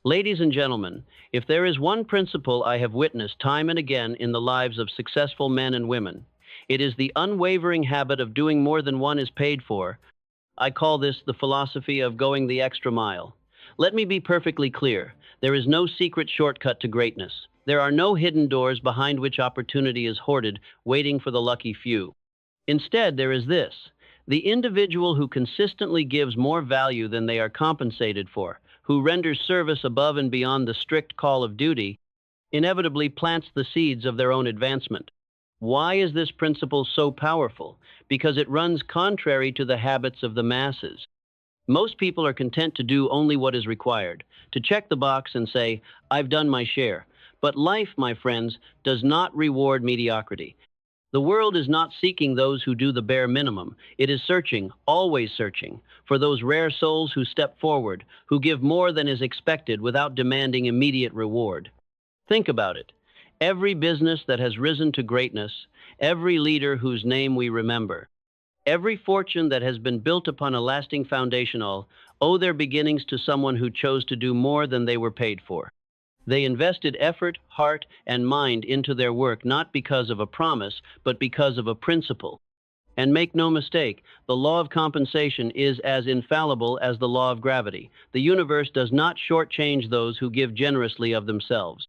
Ladies and gentlemen, if there is one principle I have witnessed time and again in the lives of successful men and women, it is the unwavering habit of doing more than one is paid for. I call this the philosophy of going the extra mile. Let me be perfectly clear. There is no secret shortcut to greatness. There are no hidden doors behind which opportunity is hoarded, waiting for the lucky few. Instead, there is this: the individual who consistently gives more value than they are compensated for, who renders service above and beyond the strict call of duty, inevitably plants the seeds of their own advancement. Why is this principle so powerful? Because it runs contrary to the habits of the masses. Most people are content to do only what is required, to check the box and say, "I've done my share." But life, my friends, does not reward mediocrity. The world is not seeking those who do the bare minimum. It is searching, always searching, for those rare souls who step forward, who give more than is expected without demanding immediate reward. Think about it. Every business that has risen to greatness, every leader whose name we remember, every fortune that has been built upon a lasting foundation all owe their beginnings to someone who chose to do more than they were paid for. They invested effort, heart, and mind into their work not because of a promise, but because of a principle. And make no mistake, the law of compensation is as infallible as the law of gravity. The universe does not shortchange those who give generously of themselves.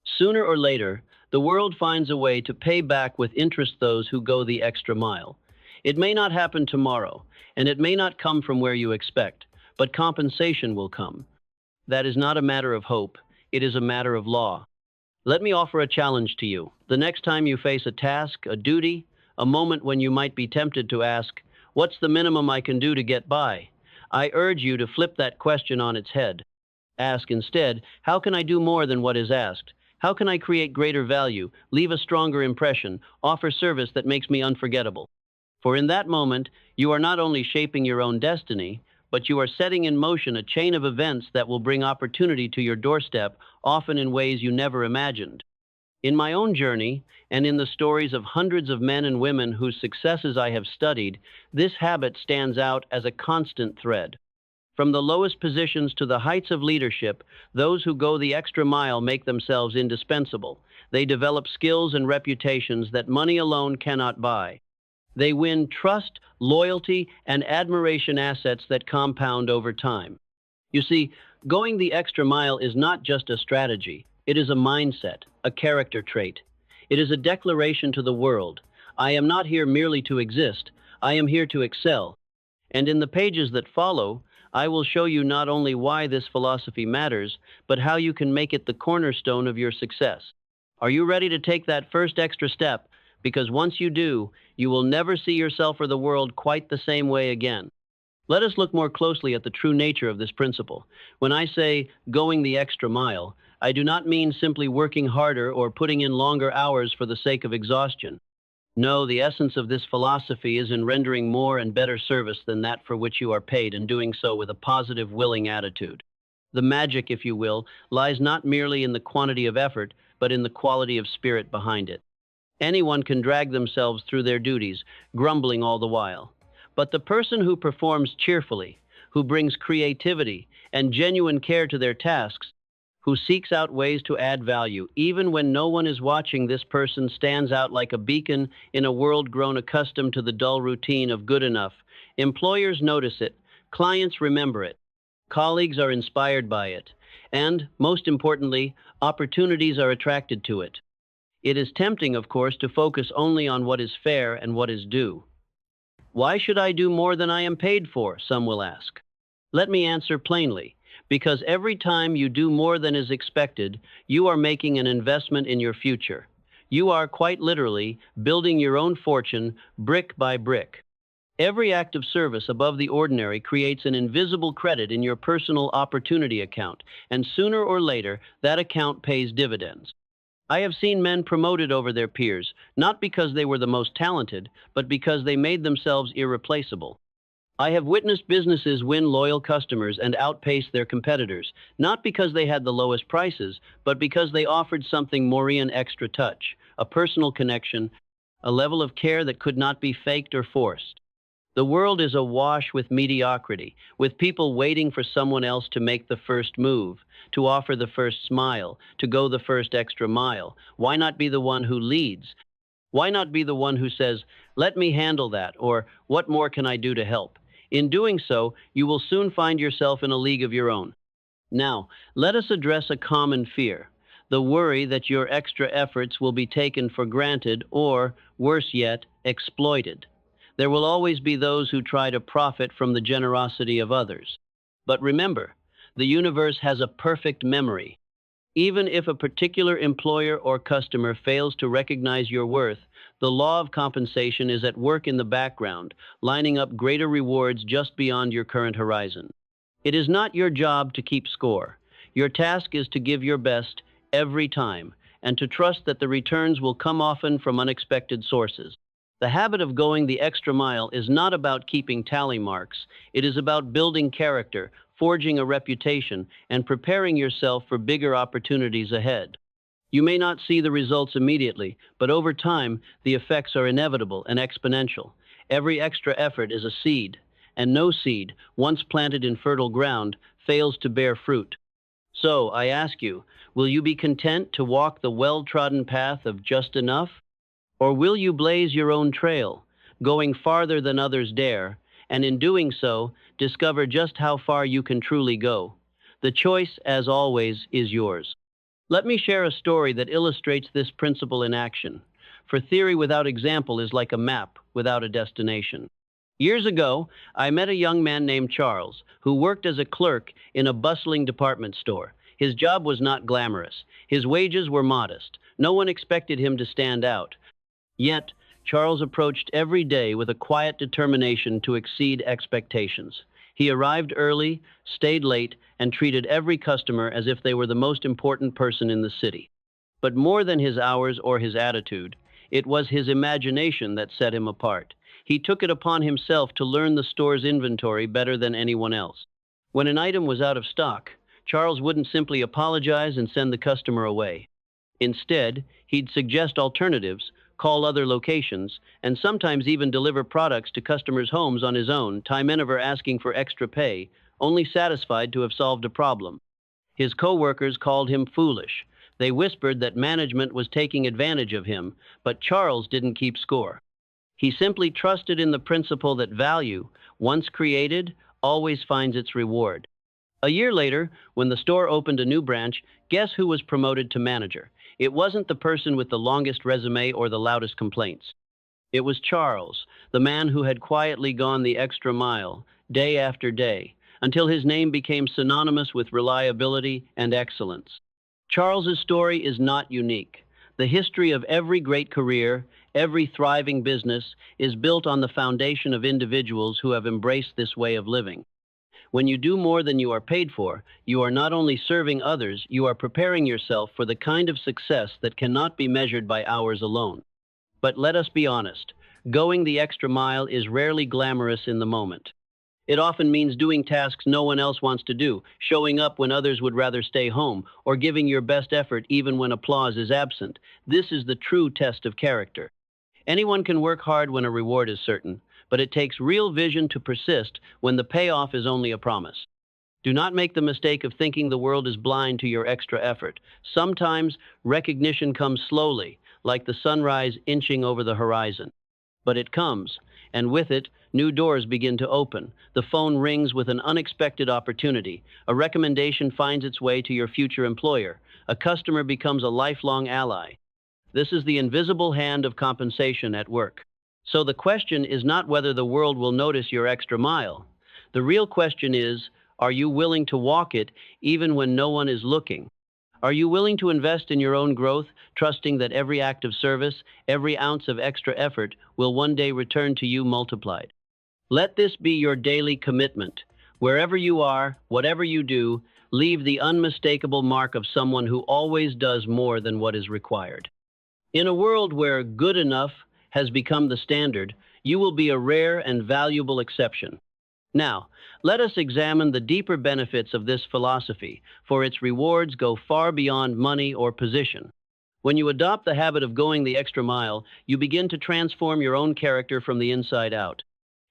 Sooner or later, the world finds a way to pay back with interest those who go the extra mile. It may not happen tomorrow, and it may not come from where you expect, but compensation will come. That is not a matter of hope, it is a matter of law. Let me offer a challenge to you. The next time you face a task, a duty, a moment when you might be tempted to ask, "What's the minimum I can do to get by?" I urge you to flip that question on its head. Ask instead, "How can I do more than what is asked? How can I create greater value, leave a stronger impression, offer service that makes me unforgettable?" For in that moment, you are not only shaping your own destiny, but you are setting in motion a chain of events that will bring opportunity to your doorstep, often in ways you never imagined. In my own journey, and in the stories of hundreds of men and women whose successes I have studied, this habit stands out as a constant thread. From the lowest positions to the heights of leadership, those who go the extra mile make themselves indispensable. They develop skills and reputations that money alone cannot buy. They win trust, loyalty, and admiration, assets that compound over time. You see, going the extra mile is not just a strategy. It is a mindset, a character trait. It is a declaration to the world. I am not here merely to exist. I am here to excel. And in the pages that follow, I will show you not only why this philosophy matters, but how you can make it the cornerstone of your success. Are you ready to take that first extra step? Because once you do, you will never see yourself or the world quite the same way again. Let us look more closely at the true nature of this principle. When I say going the extra mile, I do not mean simply working harder or putting in longer hours for the sake of exhaustion. No, the essence of this philosophy is in rendering more and better service than that for which you are paid, and doing so with a positive, willing attitude. The magic, if you will, lies not merely in the quantity of effort, but in the quality of spirit behind it. Anyone can drag themselves through their duties, grumbling all the while. But the person who performs cheerfully, who brings creativity and genuine care to their tasks, who seeks out ways to add value, even when no one is watching, this person stands out like a beacon in a world grown accustomed to the dull routine of good enough. Employers notice it, clients remember it, colleagues are inspired by it, and, most importantly, opportunities are attracted to it. It is tempting, of course, to focus only on what is fair and what is due. Why should I do more than I am paid for? Some will ask. Let me answer plainly. Because every time you do more than is expected, you are making an investment in your future. You are, quite literally, building your own fortune brick by brick. Every act of service above the ordinary creates an invisible credit in your personal opportunity account, and sooner or later, that account pays dividends. I have seen men promoted over their peers, not because they were the most talented, but because they made themselves irreplaceable. I have witnessed businesses win loyal customers and outpace their competitors, not because they had the lowest prices, but because they offered something more, an extra touch, a personal connection, a level of care that could not be faked or forced. The world is awash with mediocrity, with people waiting for someone else to make the first move, to offer the first smile, to go the first extra mile. Why not be the one who leads? Why not be the one who says, let me handle that, or what more can I do to help? In doing so, you will soon find yourself in a league of your own. Now, let us address a common fear, the worry that your extra efforts will be taken for granted or, worse yet, exploited. There will always be those who try to profit from the generosity of others. But remember, the universe has a perfect memory. Even if a particular employer or customer fails to recognize your worth, the law of compensation is at work in the background, lining up greater rewards just beyond your current horizon. It is not your job to keep score. Your task is to give your best every time, and to trust that the returns will come often from unexpected sources. The habit of going the extra mile is not about keeping tally marks. It is about building character, forging a reputation, and preparing yourself for bigger opportunities ahead. You may not see the results immediately, but over time, the effects are inevitable and exponential. Every extra effort is a seed, and no seed, once planted in fertile ground, fails to bear fruit. So, I ask you, will you be content to walk the well-trodden path of just enough? Or will you blaze your own trail, going farther than others dare, and in doing so, discover just how far you can truly go? The choice, as always, is yours. Let me share a story that illustrates this principle in action. For theory without example is like a map without a destination. Years ago, I met a young man named Charles, who worked as a clerk in a bustling department store. His job was not glamorous. His wages were modest. No one expected him to stand out. Yet, Charles approached every day with a quiet determination to exceed expectations. He arrived early, stayed late, and treated every customer as if they were the most important person in the city. But more than his hours or his attitude, it was his imagination that set him apart. He took it upon himself to learn the store's inventory better than anyone else. When an item was out of stock, Charles wouldn't simply apologize and send the customer away. Instead, he'd suggest alternatives, call other locations, and sometimes even deliver products to customers' homes on his own, time never asking for extra pay, only satisfied to have solved a problem. His coworkers called him foolish. They whispered that management was taking advantage of him, but Charles didn't keep score. He simply trusted in the principle that value, once created, always finds its reward. A year later, when the store opened a new branch, guess who was promoted to manager? It wasn't the person with the longest resume or the loudest complaints. It was Charles, the man who had quietly gone the extra mile, day after day, until his name became synonymous with reliability and excellence. Charles's story is not unique. The history of every great career, every thriving business, is built on the foundation of individuals who have embraced this way of living. When you do more than you are paid for, you are not only serving others, you are preparing yourself for the kind of success that cannot be measured by hours alone. But let us be honest, going the extra mile is rarely glamorous in the moment. It often means doing tasks no one else wants to do, showing up when others would rather stay home, or giving your best effort even when applause is absent. This is the true test of character. Anyone can work hard when a reward is certain, but it takes real vision to persist when the payoff is only a promise. Do not make the mistake of thinking the world is blind to your extra effort. Sometimes recognition comes slowly, like the sunrise inching over the horizon. But it comes, and with it, new doors begin to open. The phone rings with an unexpected opportunity. A recommendation finds its way to your future employer. A customer becomes a lifelong ally. This is the invisible hand of compensation at work. So the question is not whether the world will notice your extra mile. The real question is, are you willing to walk it even when no one is looking? Are you willing to invest in your own growth, trusting that every act of service, every ounce of extra effort will one day return to you multiplied? Let this be your daily commitment. Wherever you are, whatever you do, leave the unmistakable mark of someone who always does more than what is required. In a world where good enough has become the standard, you will be a rare and valuable exception. Now, let us examine the deeper benefits of this philosophy, for its rewards go far beyond money or position. When you adopt the habit of going the extra mile, you begin to transform your own character from the inside out.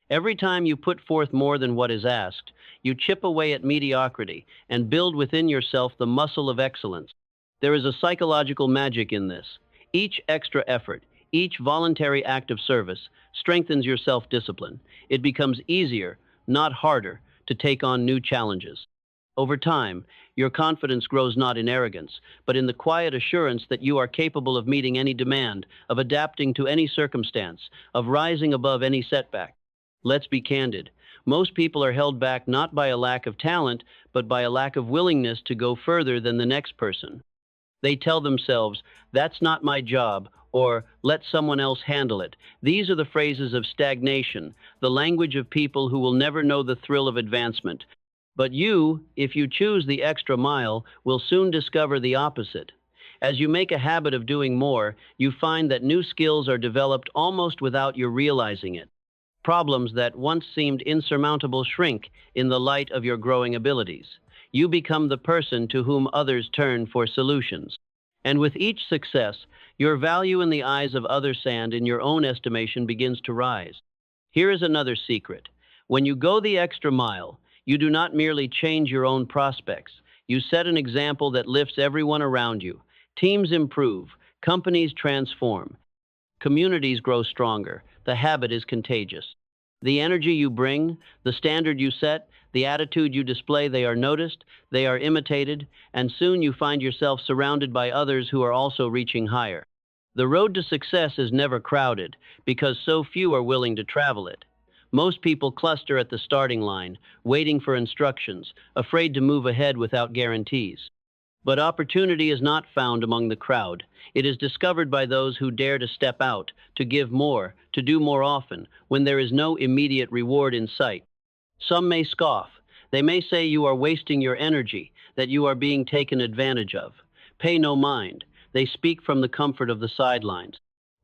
Every time you put forth more than what is asked, you chip away at mediocrity and build within yourself the muscle of excellence. There is a psychological magic in this. Each extra effort, each voluntary act of service strengthens your self-discipline. It becomes easier, not harder, to take on new challenges. Over time, your confidence grows not in arrogance, but in the quiet assurance that you are capable of meeting any demand, of adapting to any circumstance, of rising above any setback. Let's be candid. Most people are held back not by a lack of talent, but by a lack of willingness to go further than the next person. They tell themselves, "That's not my job," or "let someone else handle it." These are the phrases of stagnation, the language of people who will never know the thrill of advancement. But you, if you choose the extra mile, will soon discover the opposite. As you make a habit of doing more, you find that new skills are developed almost without your realizing it. Problems that once seemed insurmountable shrink in the light of your growing abilities. You become the person to whom others turn for solutions. And with each success, your value in the eyes of others and in your own estimation begins to rise. Here is another secret. When you go the extra mile, you do not merely change your own prospects. You set an example that lifts everyone around you. Teams improve, companies transform, communities grow stronger. The habit is contagious. The energy you bring, the standard you set, the attitude you display, they are noticed, they are imitated, and soon you find yourself surrounded by others who are also reaching higher. The road to success is never crowded because so few are willing to travel it. Most people cluster at the starting line, waiting for instructions, afraid to move ahead without guarantees. But opportunity is not found among the crowd. It is discovered by those who dare to step out, to give more, to do more often, when there is no immediate reward in sight. Some may scoff. They may say you are wasting your energy, that you are being taken advantage of. Pay no mind. They speak from the comfort of the sidelines.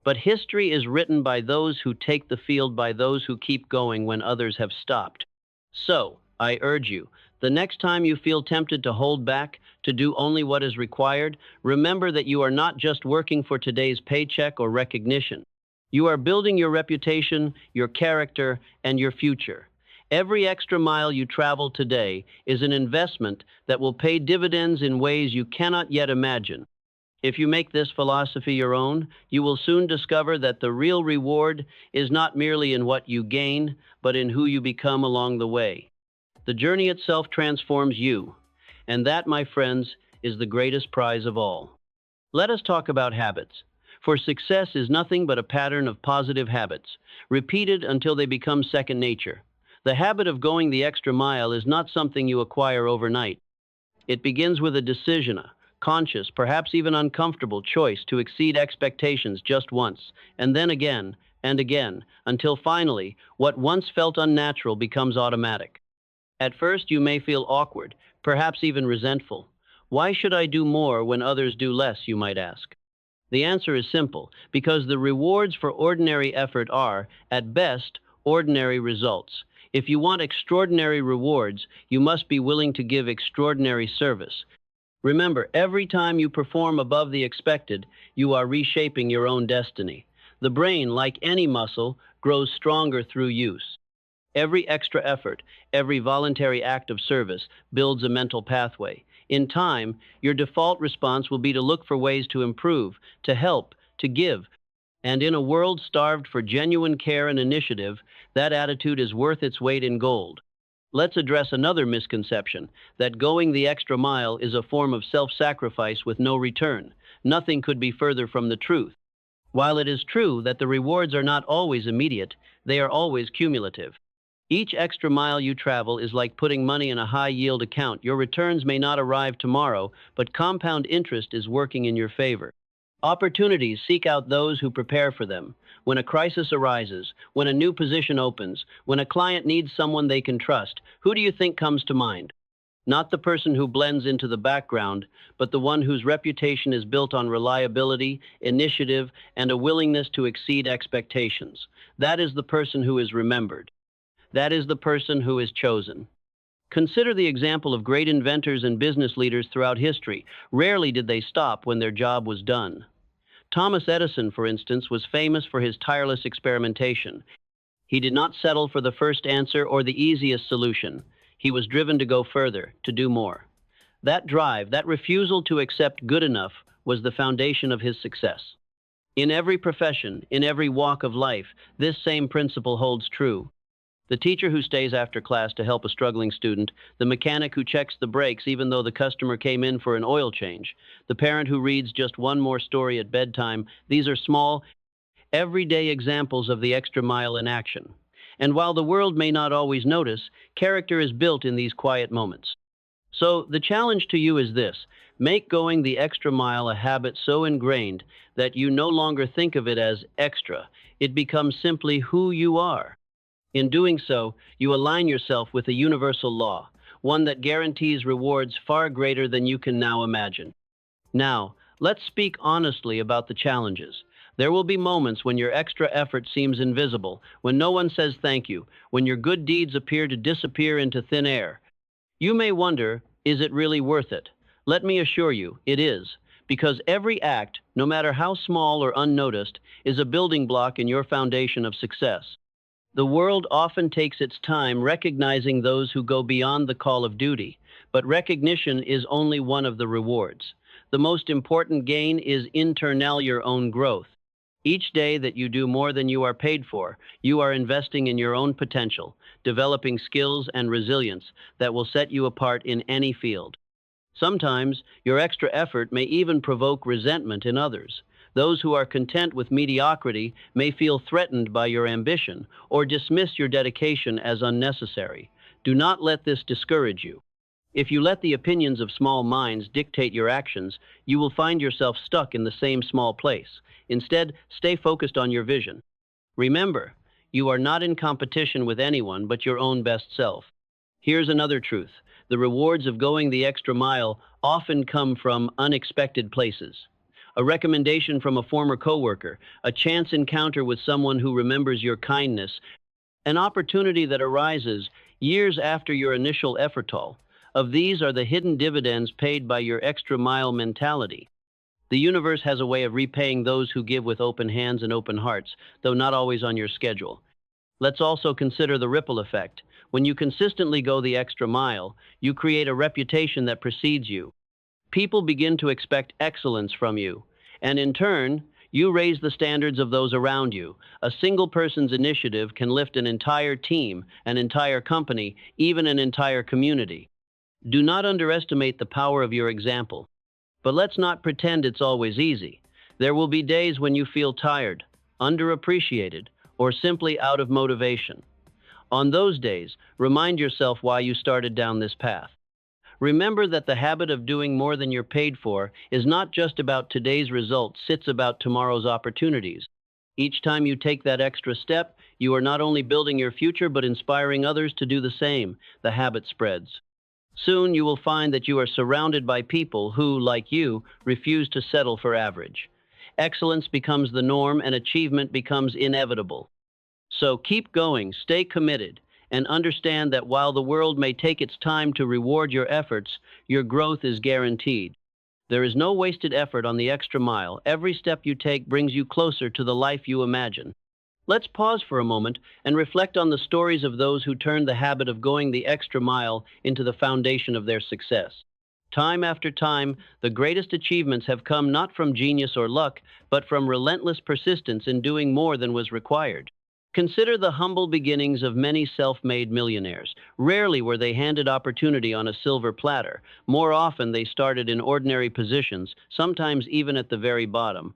But history is written by those who take the field, by those who keep going when others have stopped. So, I urge you, the next time you feel tempted to hold back, to do only what is required, remember that you are not just working for today's paycheck or recognition. You are building your reputation, your character, and your future. Every extra mile you travel today is an investment that will pay dividends in ways you cannot yet imagine. If you make this philosophy your own, you will soon discover that the real reward is not merely in what you gain, but in who you become along the way. The journey itself transforms you, and that, my friends, is the greatest prize of all. Let us talk about habits. For success is nothing but a pattern of positive habits, repeated until they become second nature. The habit of going the extra mile is not something you acquire overnight. It begins with a decision, a conscious, perhaps even uncomfortable choice to exceed expectations just once, and then again and again, until finally, what once felt unnatural becomes automatic. At first, you may feel awkward, perhaps even resentful. Why should I do more when others do less, you might ask? The answer is simple, because the rewards for ordinary effort are, at best, ordinary results. If you want extraordinary rewards, you must be willing to give extraordinary service. Remember, every time you perform above the expected, you are reshaping your own destiny. The brain, like any muscle, grows stronger through use. Every extra effort, every voluntary act of service builds a mental pathway. In time, your default response will be to look for ways to improve, to help, to give. And in a world starved for genuine care and initiative, that attitude is worth its weight in gold. Let's address another misconception, that going the extra mile is a form of self-sacrifice with no return. Nothing could be further from the truth. While it is true that the rewards are not always immediate, they are always cumulative. Each extra mile you travel is like putting money in a high-yield account. Your returns may not arrive tomorrow, but compound interest is working in your favor. Opportunities seek out those who prepare for them. When a crisis arises, when a new position opens, when a client needs someone they can trust, who do you think comes to mind? Not the person who blends into the background, but the one whose reputation is built on reliability, initiative, and a willingness to exceed expectations. That is the person who is remembered. That is the person who is chosen. Consider the example of great inventors and business leaders throughout history. Rarely did they stop when their job was done. Thomas Edison, for instance, was famous for his tireless experimentation. He did not settle for the first answer or the easiest solution. He was driven to go further, to do more. That drive, that refusal to accept good enough, was the foundation of his success. In every profession, in every walk of life, this same principle holds true. The teacher who stays after class to help a struggling student, the mechanic who checks the brakes even though the customer came in for an oil change, the parent who reads just one more story at bedtime, these are small, everyday examples of the extra mile in action. And while the world may not always notice, character is built in these quiet moments. So the challenge to you is this: make going the extra mile a habit so ingrained that you no longer think of it as extra. It becomes simply who you are. In doing so, you align yourself with a universal law, one that guarantees rewards far greater than you can now imagine. Now, let's speak honestly about the challenges. There will be moments when your extra effort seems invisible, when no one says thank you, when your good deeds appear to disappear into thin air. You may wonder, is it really worth it? Let me assure you, it is, because every act, no matter how small or unnoticed, is a building block in your foundation of success. The world often takes its time recognizing those who go beyond the call of duty, but recognition is only one of the rewards. The most important gain is internal, your own growth. Each day that you do more than you are paid for, you are investing in your own potential, developing skills and resilience that will set you apart in any field. Sometimes, your extra effort may even provoke resentment in others. Those who are content with mediocrity may feel threatened by your ambition or dismiss your dedication as unnecessary. Do not let this discourage you. If you let the opinions of small minds dictate your actions, you will find yourself stuck in the same small place. Instead, stay focused on your vision. Remember, you are not in competition with anyone but your own best self. Here's another truth: the rewards of going the extra mile often come from unexpected places. A recommendation from a former coworker, a chance encounter with someone who remembers your kindness, an opportunity that arises years after your initial effort. All of these are the hidden dividends paid by your extra mile mentality. The universe has a way of repaying those who give with open hands and open hearts, though not always on your schedule. Let's also consider the ripple effect. When you consistently go the extra mile, you create a reputation that precedes you. People begin to expect excellence from you, and in turn, you raise the standards of those around you. A single person's initiative can lift an entire team, an entire company, even an entire community. Do not underestimate the power of your example. But let's not pretend it's always easy. There will be days when you feel tired, underappreciated, or simply out of motivation. On those days, remind yourself why you started down this path. Remember that the habit of doing more than you're paid for is not just about today's results, it's about tomorrow's opportunities. Each time you take that extra step, you are not only building your future but inspiring others to do the same. The habit spreads. Soon you will find that you are surrounded by people who, like you, refuse to settle for average. Excellence becomes the norm and achievement becomes inevitable. So keep going, stay committed, and understand that while the world may take its time to reward your efforts, your growth is guaranteed. There is no wasted effort on the extra mile. Every step you take brings you closer to the life you imagine. Let's pause for a moment and reflect on the stories of those who turned the habit of going the extra mile into the foundation of their success. Time after time, the greatest achievements have come not from genius or luck, but from relentless persistence in doing more than was required. Consider the humble beginnings of many self-made millionaires. Rarely were they handed opportunity on a silver platter. More often, they started in ordinary positions, sometimes even at the very bottom.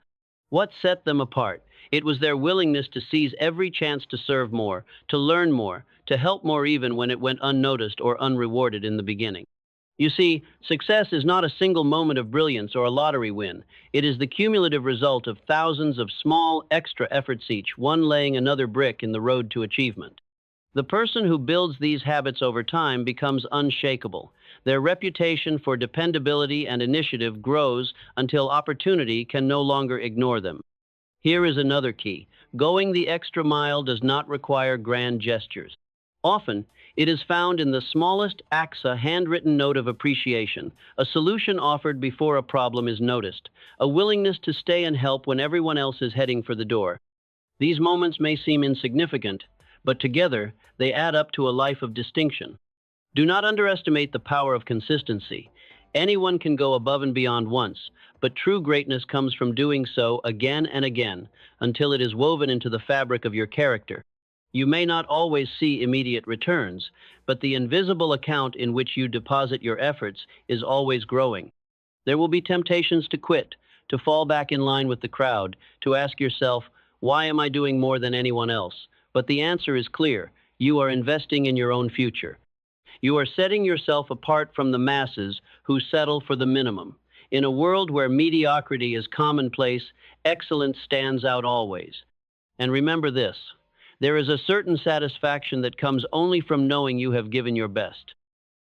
What set them apart? It was their willingness to seize every chance to serve more, to learn more, to help more even when it went unnoticed or unrewarded in the beginning. You see, success is not a single moment of brilliance or a lottery win. It is the cumulative result of thousands of small, extra efforts, each one laying another brick in the road to achievement. The person who builds these habits over time becomes unshakable. Their reputation for dependability and initiative grows until opportunity can no longer ignore them. Here is another key. Going the extra mile does not require grand gestures. Often, it is found in the smallest acts: a handwritten note of appreciation, a solution offered before a problem is noticed, a willingness to stay and help when everyone else is heading for the door. These moments may seem insignificant, but together they add up to a life of distinction. Do not underestimate the power of consistency. Anyone can go above and beyond once, but true greatness comes from doing so again and again until it is woven into the fabric of your character. You may not always see immediate returns, but the invisible account in which you deposit your efforts is always growing. There will be temptations to quit, to fall back in line with the crowd, to ask yourself, why am I doing more than anyone else? But the answer is clear. You are investing in your own future. You are setting yourself apart from the masses who settle for the minimum. In a world where mediocrity is commonplace, excellence stands out always. And remember this, there is a certain satisfaction that comes only from knowing you have given your best.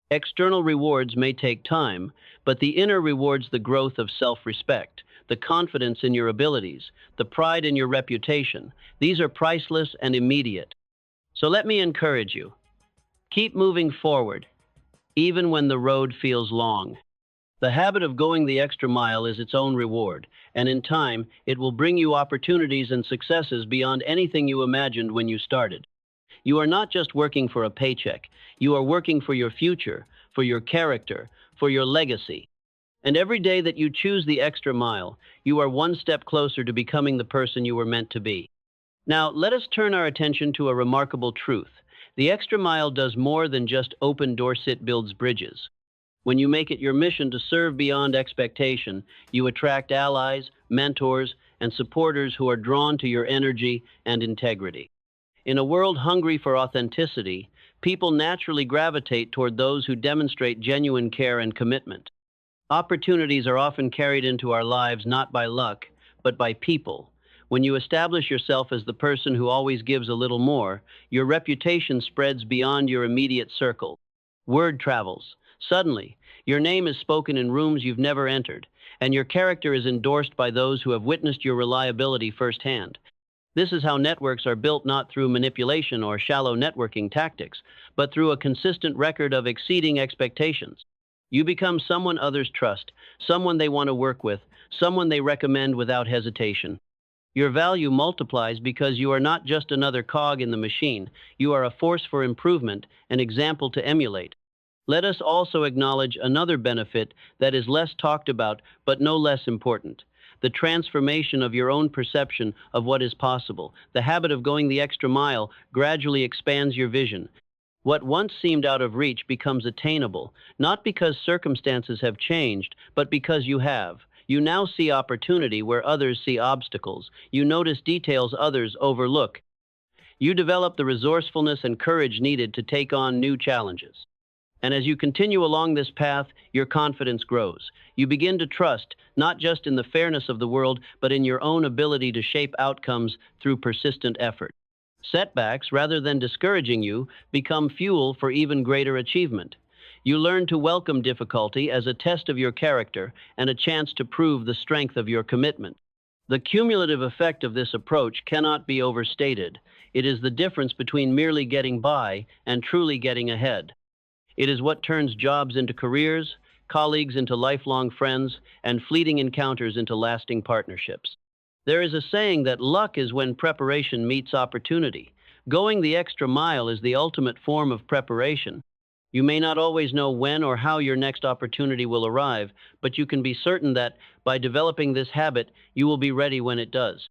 External rewards may take time, but the inner rewards the growth of self-respect, the confidence in your abilities, the pride in your reputation. These are priceless and immediate. So let me encourage you. Keep moving forward, even when the road feels long. The habit of going the extra mile is its own reward, and in time, it will bring you opportunities and successes beyond anything you imagined when you started. You are not just working for a paycheck. You are working for your future, for your character, for your legacy. And every day that you choose the extra mile, you are one step closer to becoming the person you were meant to be. Now, let us turn our attention to a remarkable truth. The extra mile does more than just open doors, it builds bridges. When you make it your mission to serve beyond expectation, you attract allies, mentors, and supporters who are drawn to your energy and integrity. In a world hungry for authenticity, people naturally gravitate toward those who demonstrate genuine care and commitment. Opportunities are often carried into our lives not by luck, but by people. When you establish yourself as the person who always gives a little more, your reputation spreads beyond your immediate circle. Word travels. Suddenly, your name is spoken in rooms you've never entered, and your character is endorsed by those who have witnessed your reliability firsthand. This is how networks are built, not through manipulation or shallow networking tactics, but through a consistent record of exceeding expectations. You become someone others trust, someone they want to work with, someone they recommend without hesitation. Your value multiplies because you are not just another cog in the machine. You are a force for improvement, an example to emulate. Let us also acknowledge another benefit that is less talked about but no less important. The transformation of your own perception of what is possible. The habit of going the extra mile gradually expands your vision. What once seemed out of reach becomes attainable, not because circumstances have changed, but because you have. You now see opportunity where others see obstacles. You notice details others overlook. You develop the resourcefulness and courage needed to take on new challenges. And as you continue along this path, your confidence grows. You begin to trust, not just in the fairness of the world, but in your own ability to shape outcomes through persistent effort. Setbacks, rather than discouraging you, become fuel for even greater achievement. You learn to welcome difficulty as a test of your character and a chance to prove the strength of your commitment. The cumulative effect of this approach cannot be overstated. It is the difference between merely getting by and truly getting ahead. It is what turns jobs into careers, colleagues into lifelong friends, and fleeting encounters into lasting partnerships. There is a saying that luck is when preparation meets opportunity. Going the extra mile is the ultimate form of preparation. You may not always know when or how your next opportunity will arrive, but you can be certain that by developing this habit, you will be ready when it does.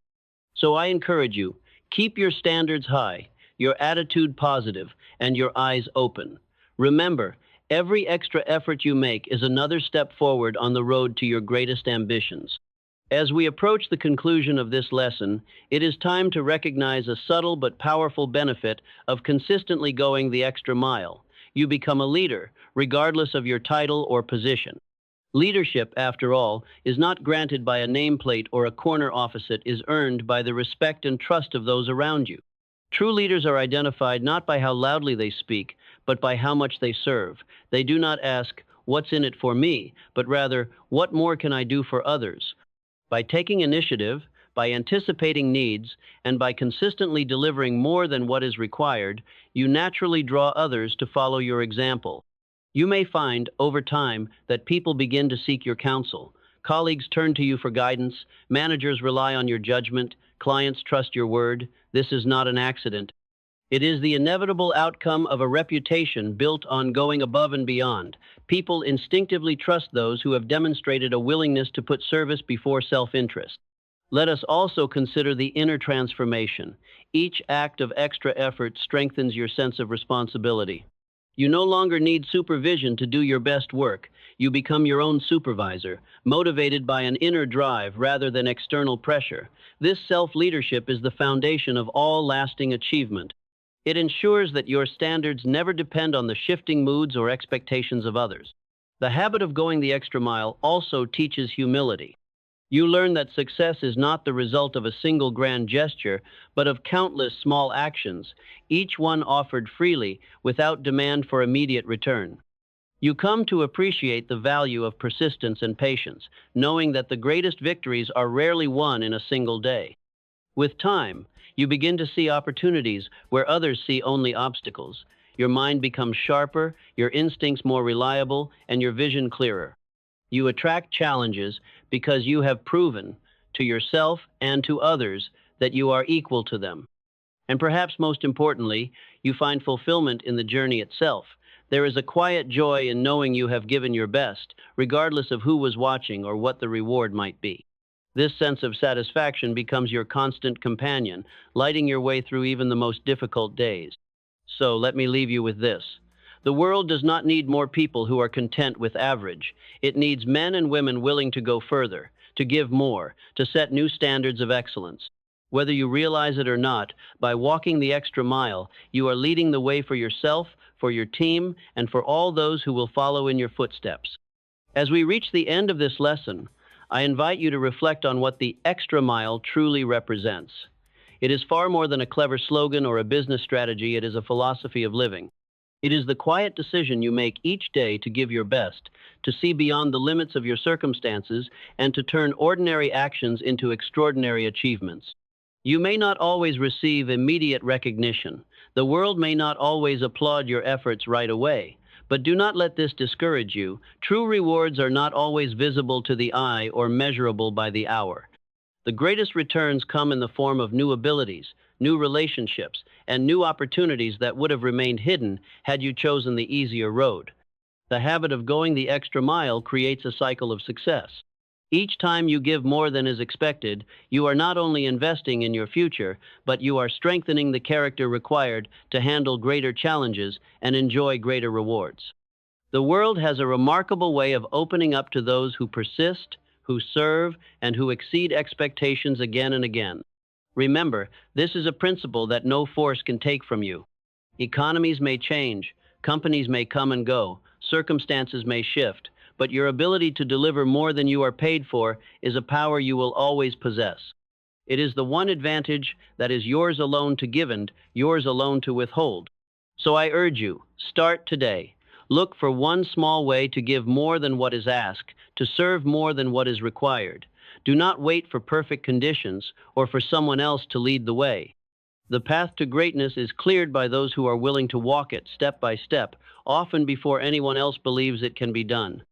So I encourage you, keep your standards high, your attitude positive, and your eyes open. Remember, every extra effort you make is another step forward on the road to your greatest ambitions. As we approach the conclusion of this lesson, it is time to recognize a subtle but powerful benefit of consistently going the extra mile. You become a leader, regardless of your title or position. Leadership, after all, is not granted by a nameplate or a corner office. It is earned by the respect and trust of those around you. True leaders are identified not by how loudly they speak, but by how much they serve. They do not ask, "What's in it for me?" but rather, "What more can I do for others?" By taking initiative, by anticipating needs, and by consistently delivering more than what is required, you naturally draw others to follow your example. You may find, over time, that people begin to seek your counsel. Colleagues turn to you for guidance, managers rely on your judgment, clients trust your word. This is not an accident. It is the inevitable outcome of a reputation built on going above and beyond. People instinctively trust those who have demonstrated a willingness to put service before self-interest. Let us also consider the inner transformation. Each act of extra effort strengthens your sense of responsibility. You no longer need supervision to do your best work. You become your own supervisor, motivated by an inner drive rather than external pressure. This self-leadership is the foundation of all lasting achievement. It ensures that your standards never depend on the shifting moods or expectations of others. The habit of going the extra mile also teaches humility. You learn that success is not the result of a single grand gesture, but of countless small actions, each one offered freely, without demand for immediate return. You come to appreciate the value of persistence and patience, knowing that the greatest victories are rarely won in a single day. With time, you begin to see opportunities where others see only obstacles. Your mind becomes sharper, your instincts more reliable, and your vision clearer. You attract challenges because you have proven to yourself and to others that you are equal to them. And perhaps most importantly, you find fulfillment in the journey itself. There is a quiet joy in knowing you have given your best, regardless of who was watching or what the reward might be. This sense of satisfaction becomes your constant companion, lighting your way through even the most difficult days. So let me leave you with this. The world does not need more people who are content with average. It needs men and women willing to go further, to give more, to set new standards of excellence. Whether you realize it or not, by walking the extra mile, you are leading the way for yourself, for your team, and for all those who will follow in your footsteps. As we reach the end of this lesson, I invite you to reflect on what the extra mile truly represents. It is far more than a clever slogan or a business strategy. It is a philosophy of living. It is the quiet decision you make each day to give your best, to see beyond the limits of your circumstances, and to turn ordinary actions into extraordinary achievements. You may not always receive immediate recognition. The world may not always applaud your efforts right away. But do not let this discourage you. True rewards are not always visible to the eye or measurable by the hour. The greatest returns come in the form of new abilities, new relationships, and new opportunities that would have remained hidden had you chosen the easier road. The habit of going the extra mile creates a cycle of success. Each time you give more than is expected, you are not only investing in your future, but you are strengthening the character required to handle greater challenges and enjoy greater rewards. The world has a remarkable way of opening up to those who persist, who serve, and who exceed expectations again and again. Remember, this is a principle that no force can take from you. Economies may change, companies may come and go, circumstances may shift, but your ability to deliver more than you are paid for is a power you will always possess. It is the one advantage that is yours alone to give and yours alone to withhold. So I urge you, start today. Look for one small way to give more than what is asked, to serve more than what is required. Do not wait for perfect conditions or for someone else to lead the way. The path to greatness is cleared by those who are willing to walk it step by step, often before anyone else believes it can be done.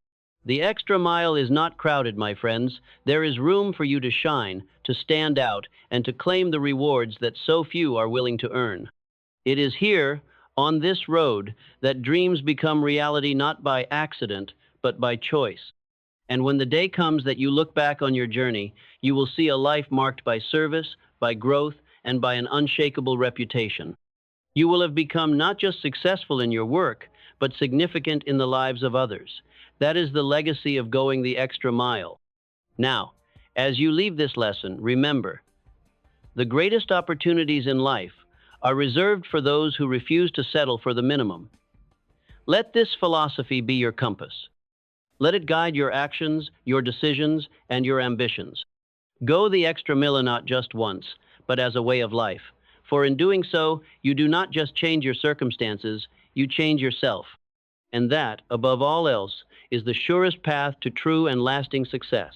The extra mile is not crowded, my friends. There is room for you to shine, to stand out, and to claim the rewards that so few are willing to earn. It is here, on this road, that dreams become reality not by accident, but by choice. And when the day comes that you look back on your journey, you will see a life marked by service, by growth, and by an unshakable reputation. You will have become not just successful in your work, but significant in the lives of others. That is the legacy of going the extra mile. Now, as you leave this lesson, remember, the greatest opportunities in life are reserved for those who refuse to settle for the minimum. Let this philosophy be your compass. Let it guide your actions, your decisions, and your ambitions. Go the extra mile not just once, but as a way of life. For in doing so, you do not just change your circumstances, you change yourself. And that, above all else, is the surest path to true and lasting success.